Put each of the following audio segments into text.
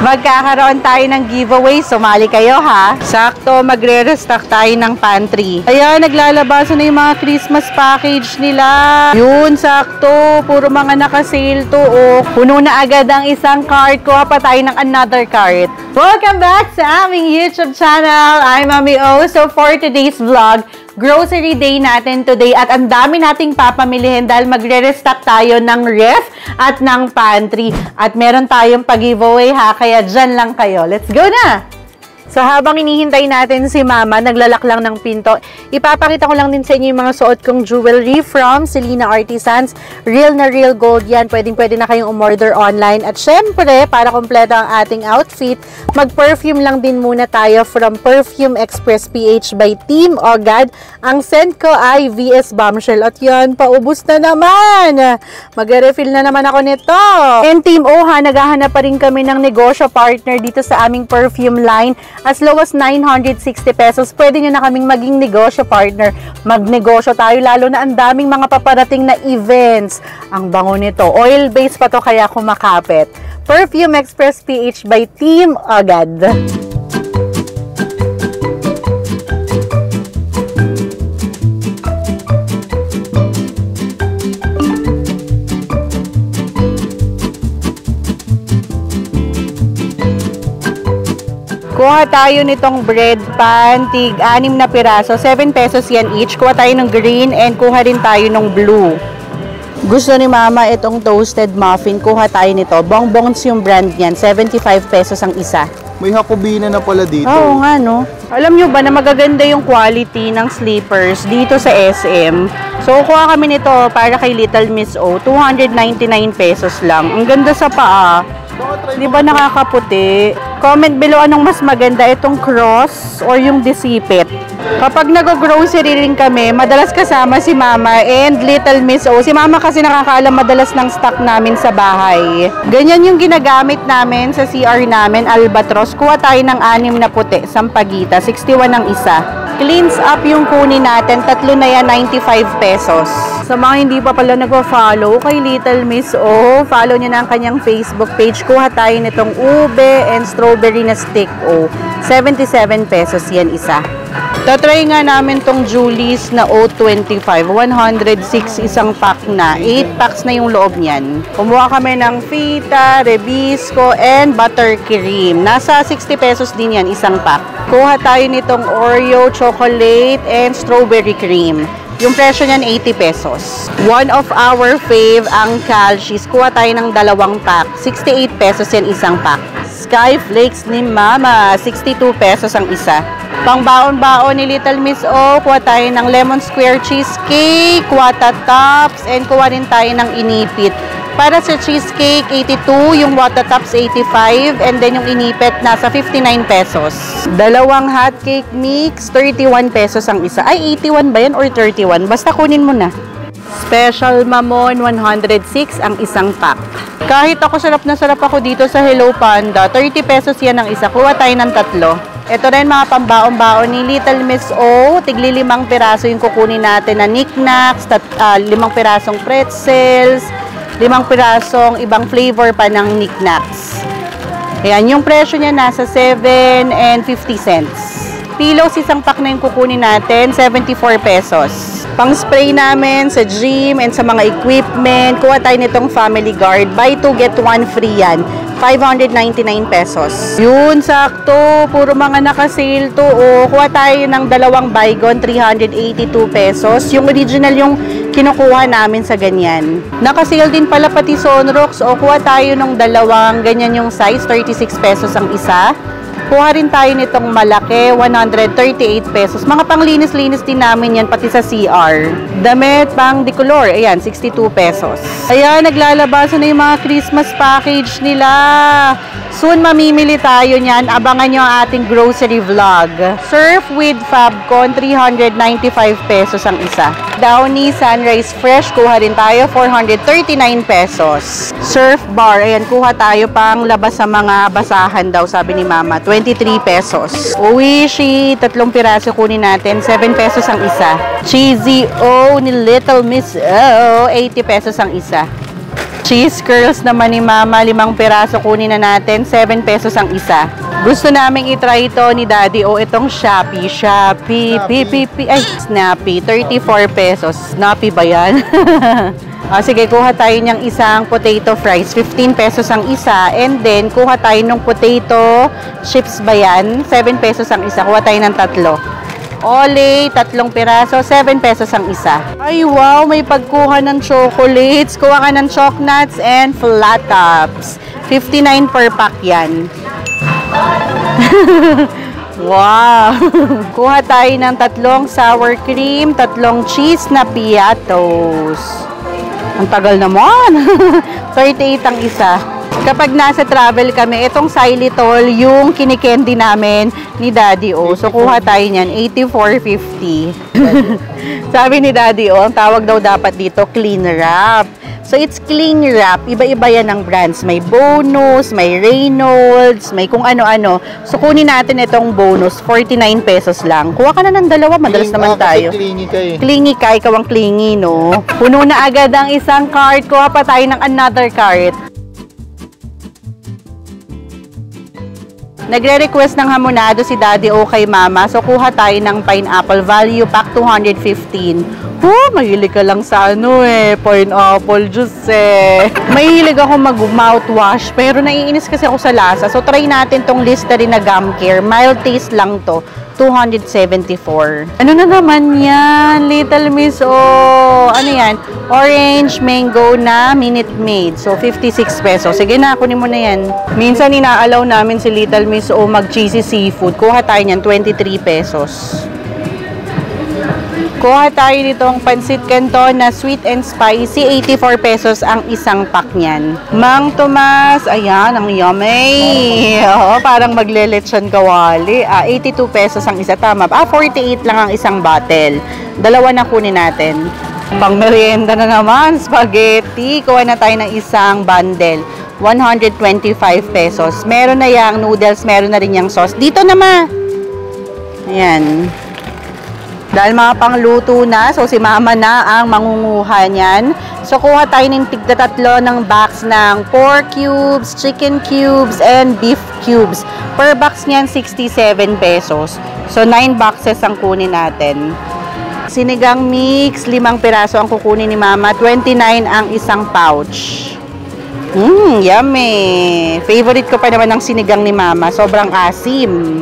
Magkakaroon tayo ng giveaway. Sumali kayo ha. Sakto, magre-restock tayo ng pantry. Ayan, naglalabasan na yung mga Christmas package nila. Yun, sakto. Puro mga naka-sale to. Oh. Puno na agad ang isang cart. Kuha pa tayo ng another cart. Welcome back sa aming YouTube channel. I'm Mami O. So for today's vlog, grocery day natin today at ang dami nating papamilihin dahil magre-restock tayo ng ref at ng pantry. At meron tayong pag-giveaway ha, kaya dyan lang kayo. Let's go na! So habang hinihintay natin si Mama, naglalak lang ng pinto, ipapakita ko lang din sa inyo yung mga suot kong jewelry from Selena Artisans. Real na real gold yan. Pwede na kayong umorder online. At syempre, para kompleto ang ating outfit, mag-perfume lang din muna tayo from Perfume Express PH by Team Ogad. Ang scent ko ay VS Bombshell. At yan, paubos na naman. Mag-refill na naman ako nito. And Team OHA, naghahanap pa rin kami ng negosyo partner dito sa aming perfume line. As low as 960 pesos, pwede nyo na kaming maging negosyo partner. Magnegosyo tayo, lalo na ang daming mga paparating na events. Ang bango nito. Oil-based pa to kaya kumakapit. Perfume Express PH by Team Ogad. Kuha tayo nitong bread pan, tig 6 na piraso, 7 pesos yan each. Kuha tayo ng green and kuha rin tayo ng blue. Gusto ni Mama itong toasted muffin, kuha tayo nito. Bongbongs yung brand niyan, 75 pesos ang isa. May hakubina na pala dito. Oo nga no. Alam nyo ba na magaganda yung quality ng slippers dito sa SM? So kuha kami nito para kay Little Miss O, 299 pesos lang. Ang ganda sa paa. Di ba nakakaputi? Comment below anong mas maganda, itong cross or yung disipit. Kapag nag-grocery rin kami, madalas kasama si Mama and Little Miss O. Si Mama kasi nakakaalam madalas ng stock namin sa bahay. Ganyan yung ginagamit namin sa CR namin, Albatros. Kuha tayo ng 6 na puti, sampagita, 61 ang isa. Cleans up yung kunin natin, 3 na yan, 95 pesos. Sa mga hindi pa pala nagpa-follow kay Little Miss O, follow nyo na ang kanyang Facebook page. Kuha tayo nitong ube and strawberry na stick O. 77 pesos yan isa. Tatry nga namin tong Julie's na O25. 106 isang pack na. 8 packs na yung loob niyan. Kumuha kami ng fita, rebisco, and buttercream. Nasa 60 pesos din yan isang pack. Kuha tayo nitong Oreo, chocolate, and strawberry cream. Yung presyo niyan 80 pesos. One of our fave ang Calci's. Kuha tayo ng 2 pack. 68 pesos yan isang pack. Sky Flakes ni Mama. 62 pesos ang isa. Pang baon-baon ni Little Miss O, kuha tayo ng lemon square cheesecake, Wata Tops, and kuha rin tayo ng inipit. Para sa cheesecake, 82, yung Wata Tops, 85, and then yung inipit, nasa 59 pesos. 2 hot cake mix, 31 pesos ang isa. Ay, 81 ba yan or 31? Basta kunin mo na. Special Mamon, 106 ang isang pack. Kahit ako sarap na sarap ako dito sa Hello Panda, 30 pesos yan ang isa. Kuha tayo ng 3. Ito rin mga pambaon-baon ni Little Miss O. Tigli 5 piraso yung kukunin natin na knickknacks, 5 pirasong pretzels, 5 pirasong ibang flavor pa ng knickknacks. Ayan, yung presyo niya nasa 7 and 50 cents. Pillows, isang pack na yung kukunin natin, 74 pesos. Pang spray namin sa gym and sa mga equipment, kuha tayo nitong Family Guard. Buy 2 get 1 free yan. 599 pesos. Yun, sakto. Puro mga naka-sale to. O, kuha tayo ng 2 Baygon, 382 pesos. Yung original yung kinukuha namin sa ganyan. Naka-sale din pala pati Sonrox. O, kuha tayo ng 2 ganyan yung size, 36 pesos ang isa. Kuha rin tayo nitong malaki, 138 pesos. Mga panglinis-linis din namin yan, pati sa CR. Damit pang decolor, ayan, 62 pesos. Ayan, naglalabasan na yung mga Christmas package nila. Soon mamimili tayo niyan. Abangan nyo ang ating grocery vlog. Surf with Fabcon, 395 pesos ang isa. Downy Sunrise Fresh, kuha rin tayo, 439 pesos. Surf bar, ayan, kuha tayo pang labas sa mga basahan daw, sabi ni Mama, 23 pesos. Oishi, 3 piraso kunin natin, 7 pesos ang isa. Cheesy O ni Little Miss O, 80 pesos ang isa. Cheese curls naman ni Mama, 5 piraso, kunin na natin, 7 pesos ang isa. Gusto naming itry ito ni Daddy o itong Snappy, Snappy, 34 pesos. Snappy ba yan? Sige, kuha tayo niyang isang potato fries, 15 pesos ang isa. And then, kuha tayo ng potato chips ba yan, 7 pesos ang isa. Kuha tayo ng 3. Ole, 3 piraso, 7 pesos ang isa. Ay, wow, may pagkuha ng chocolates. Kuha ka ng chocnuts and flat tops. 59 per pack yan. Wow! Kuha tayo ng 3 sour cream, 3 cheese na piatos. Ang tagal naman. 38 ang isa. Kapag nasa travel kami, itong xylitol, yung kinikendy namin ni Daddy O. So, kuha tayo niyan, 84.50. Sabi ni Daddy O, ang tawag daw dapat dito, clean wrap. So, it's clean wrap. Iba-iba yan ang brands. May bonus, may Reynolds, may kung ano-ano. So, kunin natin itong bonus, 49 pesos lang. Kuha ka na ng 2, madalas naman tayo. Clingy ka eh. Clingy ka, ikaw ang clingy, no? Puno na agad ang isang cart. Kuha pa tayo ng another cart. Nagre-request ng hamonado si Daddy O kay Mama. So, kuha tayo ng pineapple value pack 215. Mahilig ka lang sa pineapple juice eh. Mahilig ako mag-mouthwash, pero naiinis kasi ako sa lasa. So, try natin tong Listerine na gum care. Mild taste lang to. 274. Ano na naman yan? Little Miss O. Ano yan? Orange mango na Minute Maid. So, 56 pesos. Sige na, kunin mo na yan. Minsan, inaalaw namin si Little Miss O mag-cheesy seafood. Kuha tayo niyan, 23 pesos. Kuha tayo nitong pansit canton na sweet and spicy, 84 pesos ang isang pack niyan. Mang Tomas, ayan, ang yummy. Parang maglelechon kawali. 82 pesos ang isa, tama. 48 lang ang isang bottle. 2 na kunin natin. Pang merienda na naman, spaghetti. Kuha na tayo ng isang bundle. 125 pesos. Meron na yang noodles, meron na rin yang sauce. Dito naman. Ayan. Dahil mga pangluto na, so si Mama na ang mangunguha niyan. So, kuha tayo ng tigda-3 ng box ng pork cubes, chicken cubes, and beef cubes. Per box niyan, 67 pesos. So, 9 boxes ang kunin natin. Sinigang mix, 5 piraso ang kukunin ni Mama. 29 ang isang pouch. Yummy! Favorite ko pa naman ang sinigang ni Mama. Sobrang asim.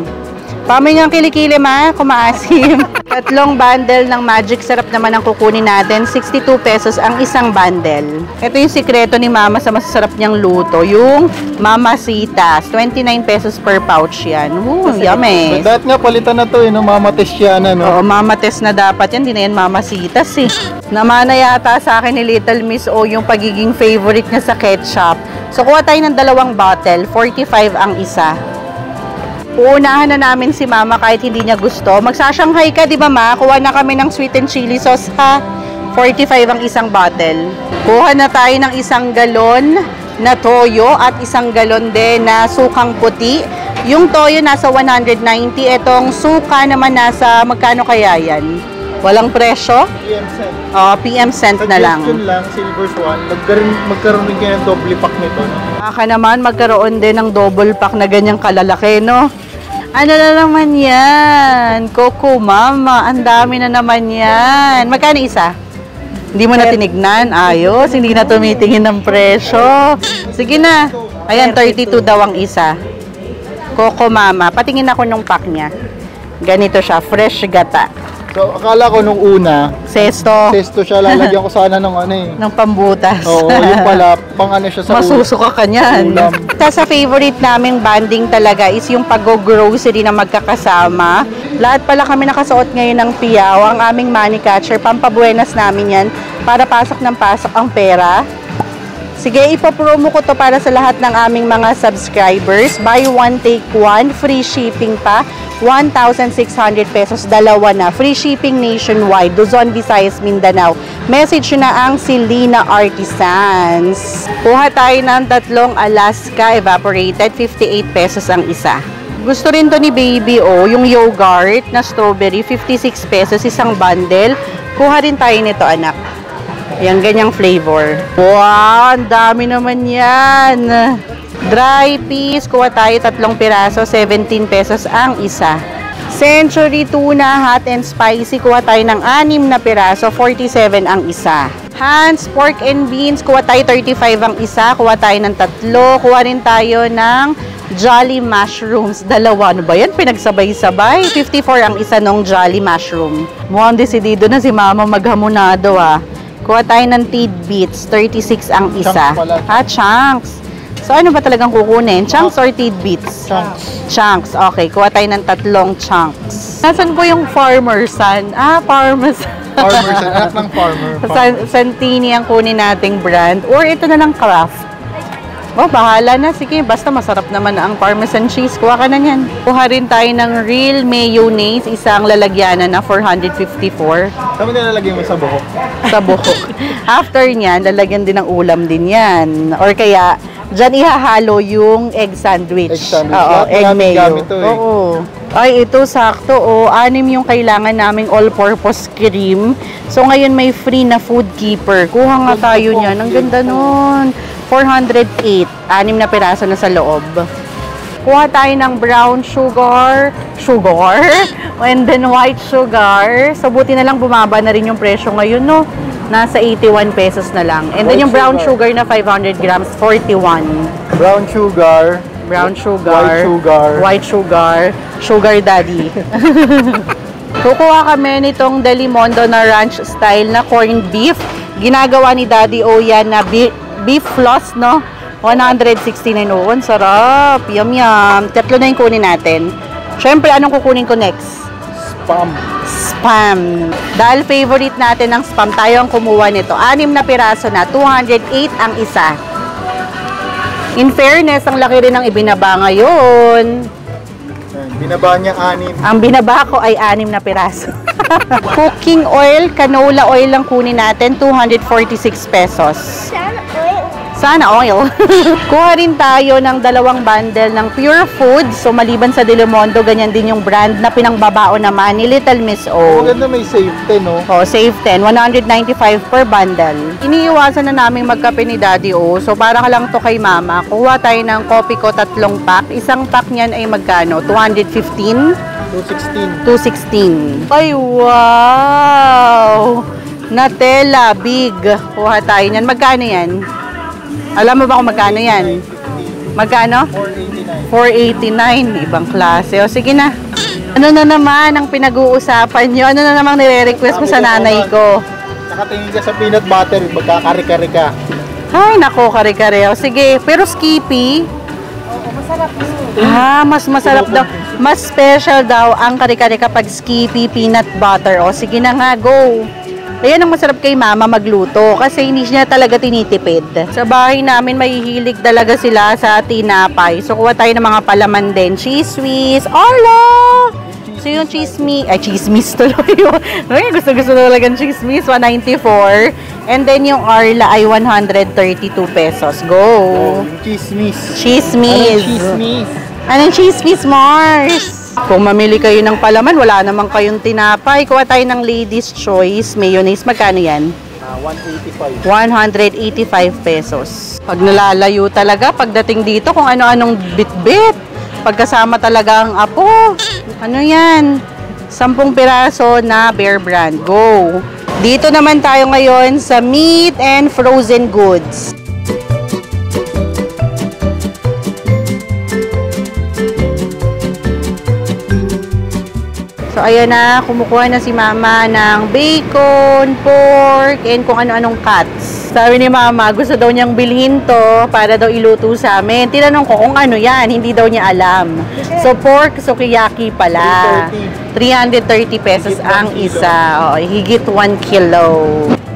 Pamoy nga kilikili ma, kumaasim. 3 bundle ng magic syrup naman ang kukunin natin. 62 pesos ang isang bundle. Ito yung sikreto ni Mama sa masasarap niyang luto. Yung Mamacitas. 29 pesos per pouch yan. Yummy. Dapat nga palitan na to, Mamates yan, Oo, Mamates na dapat yan. Hindi na yan Mamacitas eh. Namana yata sa akin ni Little Miss O yung pagiging favorite niya sa ketchup. So, kuha tayo ng 2 bottle. 45 ang isa. Uunahan na namin si Mama kahit hindi niya gusto. Magsa-Shanghai ka, di ba ma? Kuha na kami ng sweet and chili sauce ha. 45 ang isang bottle. Kuha na tayo ng 1 galon na toyo at 1 galon din na sukang puti. Yung toyo nasa 190. Etong suka naman nasa, magkano kaya yan? Walang presyo? PM cent. PM cent na lang. Suggestion lang, Silver Swan, magkaroon din kayo ng double pack nito, no? Baka naman magkaroon din ng double pack na ganyang kalalaki, no? Ano na naman yan? Coco Mama, ang dami na naman yan. Magkano isa? Hindi mo na tinignan? Ayos, hindi na tumitingin ng presyo. Sige na. Ayan, 32 daw ang isa. Coco Mama. Patingin ako nung pack niya. Ganito siya, fresh gata. So, akala ko nung una, Sesto. siya, lalagyan ko sana ng Ng pambutas. Oo, yung pala, pang siya sa Masusuka ka niyan. ulam. Sa favorite naming banding talaga is yung pag-grocery na magkakasama. Lahat pala kami nakasuot ngayon ng piyaw. Ang aming money catcher, pampabuenas namin yan para pasok ng pasok ang pera. Sige, ipopromo ko to para sa lahat ng aming mga subscribers. Buy one, take one. Free shipping pa. 1,600 pesos, 2 na. Free shipping nationwide. Luzon, Visayas, Mindanao. Message na ang Silina Artisans. Kuha tayo ng 3 Alaska evaporated. 58 pesos ang isa. Gusto rin to ni Baby O, yung yogurt na strawberry. 56 pesos, isang bundle. Kuha rin tayo nito, anak. Ayan, ganyang flavor. Wow, ang dami naman yan. Dry peas, kuha tayo 3 piraso, 17 pesos ang isa. Century tuna, hot and spicy, kuha tayo ng 6 na piraso, 47 ang isa. Hans, pork and beans, kuha tayo 35 ang isa, kuha tayo ng 3. Kuha rin tayo ng Jolly mushrooms, 2. Ano ba yan? Pinagsabay-sabay. 54 ang isa ng Jolly mushroom. Mukhang desidido na si Mama maghamonado ah. Kuha tayo ng tidbits, 36 ang isa. Chunks. So, ano ba talagang kukunin? Chunks or tidbits? Chunks. Chunks. Okay, kuha tayo ng 3 chunks. Nasaan po yung farmer son? Farmer son. Farmer, anak ng farmer. Santini ang kunin nating brand. Or ito na ng Kraft. Oh, bahala na. Sige, basta masarap naman ang Parmesan cheese. Kuha ka na yan. Kuha rin tayo ng real mayonnaise. Isang lalagyanan na 454. Saan mo nilalagay mo sa buhok? Sa buhok. After nyan, lalagyan din ng ulam din yan. Or kaya, dyan ihahalo yung egg sandwich. Egg sandwich. Oo, egg mayo. Gamit to, eh. Oo. Ay, ito sakto. 6 yung kailangan naming all-purpose cream. So, ngayon may free na food keeper. Kuha nga tayo niyan. Ang ganda nun. 408. 6 na piraso na sa loob. Kuha tayo ng brown sugar. And then white sugar. So, buti na lang bumaba na rin yung presyo ngayon, no? Nasa 81 pesos na lang. And then yung brown sugar na 500 grams, 41. Brown sugar. White sugar, sugar daddy. Kukuha kami nitong Delimondo na ranch style na corned beef. Ginagawa ni Daddy O yan na beef floss, no? 169. Oh, ang sarap. Yum. 3 na yung kunin natin. Siyempre, anong kukunin ko next? Spam. Dahil favorite natin ng spam, tayo ang kumuha nito. 6 na piraso na, 208 ang isa. In fairness, ang laki rin ng ibinaba ngayon. Binaba niya 6. Ang binaba ko ay 6 na piraso. Cooking oil, canola oil lang kunin natin, 246 pesos. Sana oil. Kuha rin tayo ng 2 bundle ng Pure Food. So, maliban sa Delimondo, ganyan din yung brand na pinangbabao naman ni Little Miss O. Maganda, may save 10, no? Oh, save 10. 195 per bundle. Iniiwasan na namin magkape ni Daddy O. So, para ka lang to kay Mama. Kuha tayo ng Coffee ko 3 pack. Isang pack niyan ay magkano? 215? 216. 216. Ay, wow! Nutella, big. Kuha tayo niyan. Magkano yan? Alam mo ba kung magkano yan? Magkano? 489. Ibang klase. O, sige na. Ano na naman ang pinag-uusapan nyo? Ano na namang nire-request ko sa nanay ko? Nakatingin ka sa peanut butter, magkakari-kari ka. Ay, nako, kare-kare. O, sige. Pero Skippy? Mas masarap daw. Mas special daw ang kare-kare kapag Skippy peanut butter. O, sige na nga, go. Ayan ang masarap kay Mama magluto kasi hindi niya talaga tinitipid. Sa bahay namin mahihilig talaga sila sa tinapay. So kuha tayo ng mga palaman din. Cheese whiz. Ala! So yung chismis, chismis tuloy yun. Gusto talaga ng chismis, 194. And then yung Arla ay 132 pesos. Go! Chismis. Chismis. Chismis. Anong chismis, Mars? Kung mamili kayo ng palaman, wala namang kayong tinapay. Kuha tayo ng Ladies Choice mayonnaise. Magkano yan? 185. 185 pesos. Pag nalalayo talaga, pagdating dito, kung ano-anong bit-bit. Pagkasama talaga ang apo. Ano yan? 10 piraso na Bear Brand. Go! Dito naman tayo ngayon sa meat and frozen goods. So, ayan na, kumukuha na si Mama ng bacon, pork, and kung ano-anong cuts. Sabi ni Mama, gusto daw niyang bilhin to para daw iluto sa amin. Tinanong ko kung ano yan, hindi daw niya alam. So, pork sukiyaki pala. 330 pesos ang isa. O, higit 1 kilo.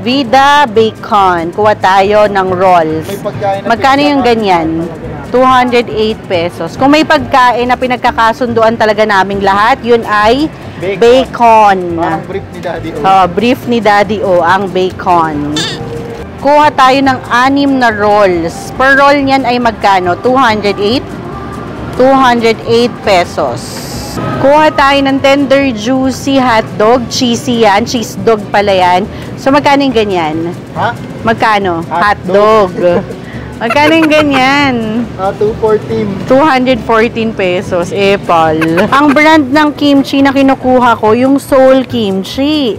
Vida Bacon. Kuha tayo ng rolls. Magkano yung ganyan? 208 pesos. Kung may pagkain na pinagkakasunduan talaga naming lahat, yun ay bacon. Parang brief ni Daddy O. Brief ni Daddy O, ang bacon. Kuha tayo ng 6 na rolls. Per roll niyan ay magkano? 208? 208 pesos. Kuha tayo ng tender juicy hotdog. Cheesy yan. Cheese dog pala yan. So, magkano yung ganyan? Ha? Magkano? Hotdog. Magkano yung ganyan? 214. 214 pesos. Epal. Ang brand ng kimchi na kinukuha ko, yung Seoul Kimchi.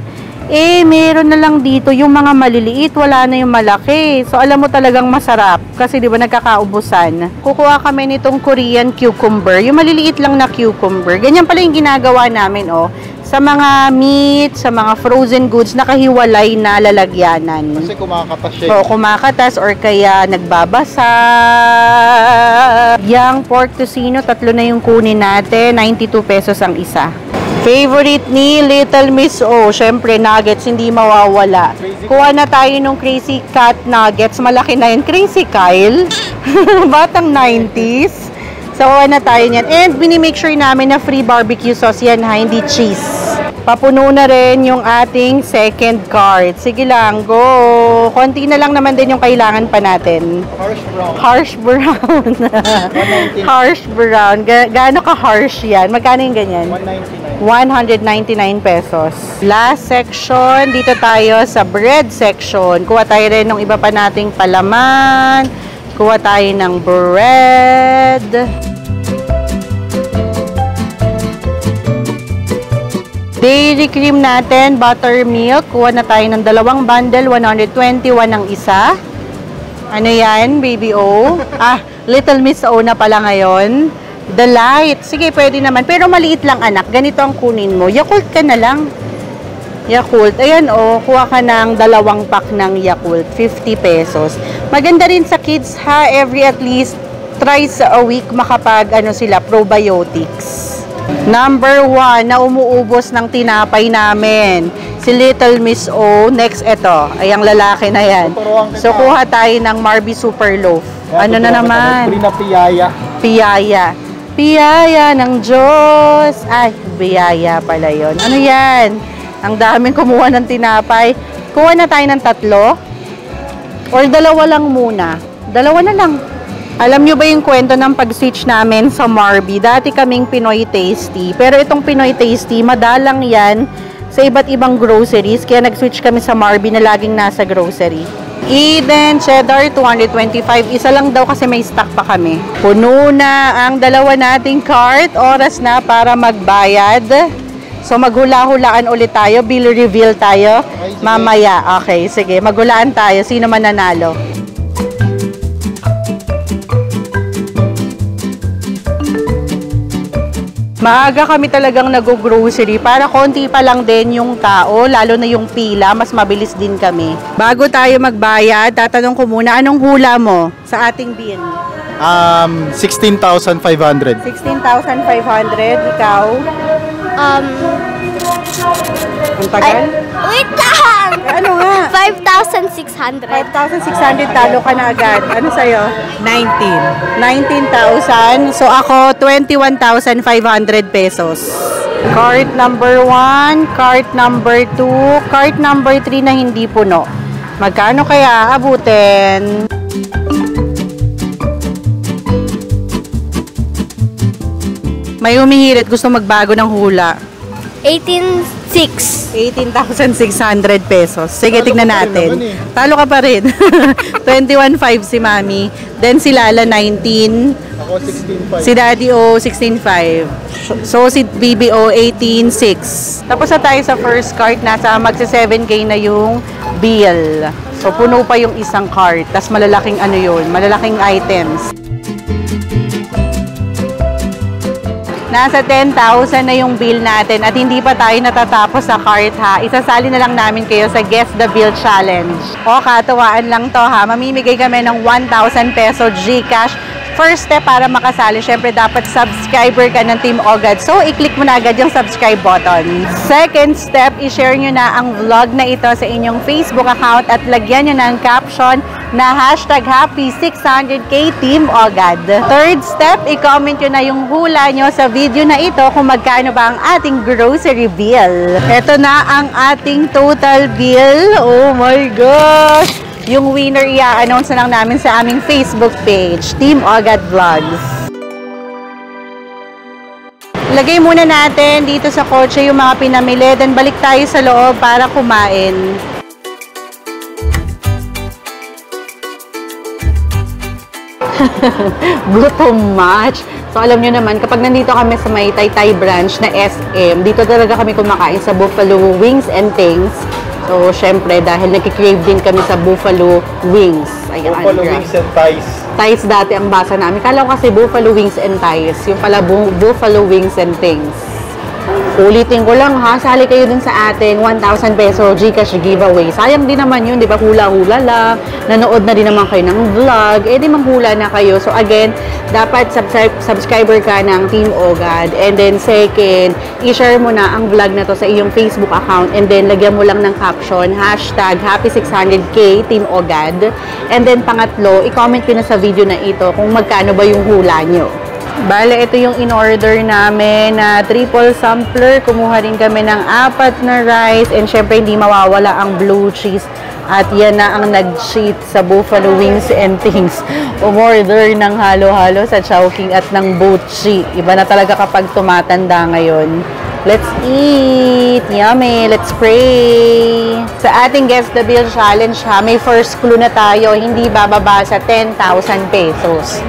Meron na lang dito yung mga maliliit, wala na yung malaki. So, alam mo talagang masarap. Kasi, di ba, nagkakaubusan. Kukuha kami nitong Korean cucumber. Yung maliliit lang na cucumber. Ganyan pala yung ginagawa namin, oh. Sa mga meat, sa mga frozen goods, nakahiwalay na lalagyanan. Kasi kumakatas siya. Oo, kumakatas or kaya nagbabasa. Yang pork tocino, 3 na yung kunin natin. 92 pesos ang isa. Favorite ni Little Miss O, syempre nuggets, hindi mawawala. Kuha na tayo nung Crazy Cat nuggets. Malaki na yun. Crazy Kyle. Batang 90s. So, kuha na tayo niyan. And, binimake sure namin na free barbecue sauce yan ha, hindi cheese. Papuno na rin yung ating second cart. Sige lang, go! Konti na lang naman din yung kailangan pa natin. Harsh brown. Harsh brown. Harsh brown. Gaano ka harsh yan? Magkano yung ganyan? 199. 199 pesos. Last section, dito tayo sa bread section. Kuha tayo rin ng iba pa nating palaman. Kuha tayo ng bread. Dairy cream natin, buttermilk. Kuha na tayo ng 2 bundle, 121 ang isa. Ano yan, baby O? Little Miss O na pala ngayon. The light. Sige, pwede naman. Pero maliit lang, anak. Ganito ang kunin mo. Yakult ka na lang. Yakult. Ayan, oh. Kuha ka ng 2 pack ng Yakult. 50 pesos. Maganda rin sa kids, ha. Every at least thrice a week makapag, sila, probiotics. Number 1 na umuubos ng tinapay namin. Si Little Miss O. Next, eto. Ay, ang lalaki na yan. So, kuha tayo ng Marby Super Loaf. Ano na naman? Piyaya. Piyaya. Piyaya ng Diyos. Ay, biyaya pala yun. Ano yan? Ang daming kumuha ng tinapay. Kuha na tayo ng 3? Or 2 lang muna? 2 na lang. Alam nyo ba yung kwento ng pag-switch namin sa Marby? Dati kaming Pinoy Tasty. Pero itong Pinoy Tasty, madalang yan sa iba't ibang groceries. Kaya nag-switch kami sa Marby na laging nasa grocery. Eden, cheddar, 225. Isa lang daw kasi may stock pa kami. Puno na ang 2 nating cart. Oras na para magbayad. So, maghula-hulaan ulit tayo. Bill reveal tayo mamaya. Okay, sige. Maghulaan tayo. Sino man nanalo? Maaga kami talagang nag-grocery para konti pa lang din yung tao, lalo na yung pila, mas mabilis din kami. Bago tayo magbayad, tatanong ko muna, anong hula mo sa ating bill? 16,500. 16,500, ikaw? Ang tagal? Wait lang! Ano nga? 5,600. 5,600, talo ka na agad. Ano sa'yo? 19. 19,000. So ako, 21,500 pesos. Cart number 1, cart number 2, cart number 3 na hindi puno. Magkano kaya abutin? May humihirit, gusto magbago ng hula. 18,600. 18,600 pesos. Sige, Talo tignan ka pa rin natin. naman eh. Talo ka pa rin. 21,500 si Mami. Then si Lala, 19. Ako 16,500. Si Daddy O, 16,500. So, si BBO, 18,600. Tapos na tayo sa first cart. Nasa magsa 7K na yung bill. So, puno pa yung isang cart. Tapos malalaking malalaking items. Nasa 10,000 na yung bill natin at hindi pa tayo natatapos sa cart ha. Isasali na lang namin kayo sa Guess the Bill Challenge. O, katuwaan lang to ha. Mamimigay kami ng 1,000 peso GCash. First step para makasali, syempre dapat subscriber ka ng Team Ogad. So, i-click mo na agad yung subscribe button. Second step, i-share nyo na ang vlog na ito sa inyong Facebook account at lagyan nyo ng caption na #Happy600K Team Ogad. Third step, i-comment nyo na yung hula nyo sa video na ito kung magkano ba ang ating grocery bill. Ito na ang ating total bill. Oh my gosh! Yung winner i-announce na lang namin sa aming Facebook page, Team Ogad Vlogs. Lagay muna natin dito sa kotse yung mga pinamili, then balik tayo sa loob para kumain. Gutom match. So, alam nyo naman, kapag nandito kami sa may Taytay branch na SM, dito talaga kami kumakain sa Buffalo Wings and Things. So, syempre, dahil nagkikrave din kami sa Buffalo Wings. Ayan, Buffalo Wings and Thighs. Thighs dati ang basa namin. Kala ko kasi Buffalo Wings and Thighs. Yung pala Buffalo Wings and Things. Ulitin ko lang ha, sali kayo dun sa ating 1,000 peso Gcash giveaway. Sayang din naman yun, di ba? Hula-hula lang. Nanood na din naman kayo ng vlog. Eh, di manghula na kayo. So, again, dapat subscriber ka ng Team Ogad. And then, second, i-share mo na ang vlog na to sa iyong Facebook account. And then, lagyan mo lang ng caption, hashtag Happy600K Team Ogad. And then, pangatlo, i-comment ko na sa video na ito kung magkano ba yung hula nyo. Bale, ito yung in-order namin na triple sampler. Kumuha rin kami ng 4 na rice. And syempre, hindi mawawala ang blue cheese. At yan na ang nag-cheat sa Buffalo Wings and Things. Umorder ng halo-halo sa Chowking at ng Bochi. Iba na talaga kapag tumatanda ngayon. Let's eat! Yummy! Let's pray! Sa ating Guess the Bill Challenge ha, may first clue na tayo. Hindi bababa sa 10,000 pesos.